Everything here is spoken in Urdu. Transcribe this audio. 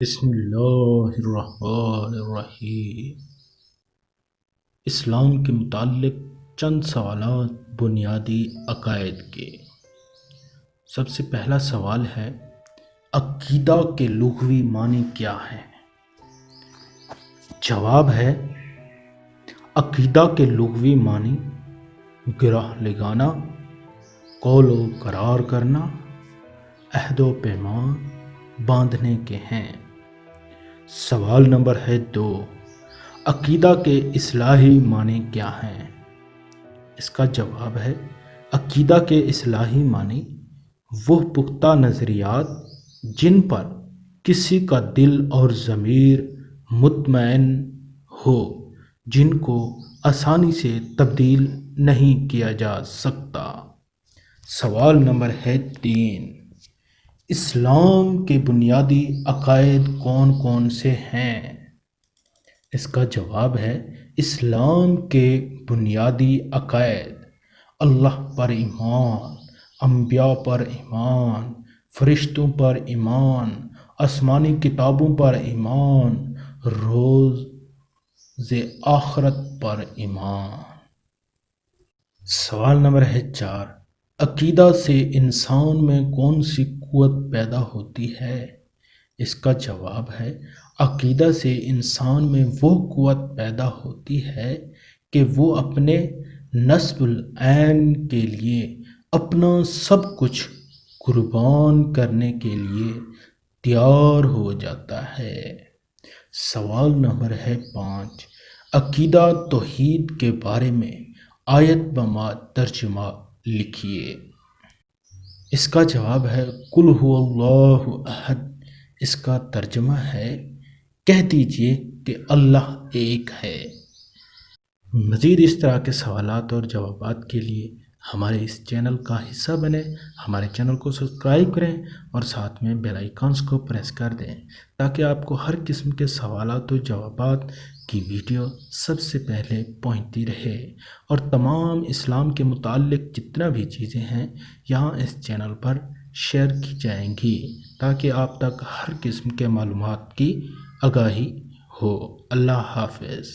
بسم اللہ الرحمن الرحیم۔ اسلام کے متعلق چند سوالات بنیادی عقائد کے۔ سب سے پہلا سوال ہے، عقیدہ کے لغوی معنی کیا ہے؟ جواب ہے، عقیدہ کے لغوی معنی گرہ لگانا، قول و قرار کرنا، عہد و پیمان باندھنے کے ہیں۔ سوال نمبر ہے 2، عقیدہ کے اصطلاحی معنی کیا ہیں؟ اس کا جواب ہے، عقیدہ کے اصطلاحی معنی وہ پختہ نظریات جن پر کسی کا دل اور ضمیر مطمئن ہو، جن کو آسانی سے تبدیل نہیں کیا جا سکتا۔ سوال نمبر ہے 3، اسلام کے بنیادی عقائد کون کون سے ہیں؟ اس کا جواب ہے، اسلام کے بنیادی عقائد اللہ پر ایمان، انبیاء پر ایمان، فرشتوں پر ایمان، آسمانی کتابوں پر ایمان، روز آخرت پر ایمان۔ سوال نمبر ہے 4، عقیدہ سے انسان میں کون سی قوت پیدا ہوتی ہے؟ اس کا جواب ہے، عقیدہ سے انسان میں وہ قوت پیدا ہوتی ہے کہ وہ اپنے نصب العین کے لیے اپنا سب کچھ قربان کرنے کے لیے تیار ہو جاتا ہے۔ سوال نمبر ہے 5، عقیدہ توحید کے بارے میں آیت بما ترجمہ لکھیے۔ اس کا جواب ہے، قل هو اللہ احد۔ اس کا ترجمہ ہے، کہہ دیجئے کہ اللہ ایک ہے۔ مزید اس طرح کے سوالات اور جوابات کے لیے ہمارے اس چینل کا حصہ بنیں، ہمارے چینل کو سبسکرائب کریں اور ساتھ میں بیل آئیکنز کو پریس کر دیں تاکہ آپ کو ہر قسم کے سوالات و جوابات کی ویڈیو سب سے پہلے پہنچتی رہے، اور تمام اسلام کے متعلق جتنا بھی چیزیں ہیں یہاں اس چینل پر شیئر کی جائیں گی تاکہ آپ تک ہر قسم کے معلومات کی آگاہی ہو۔ اللہ حافظ۔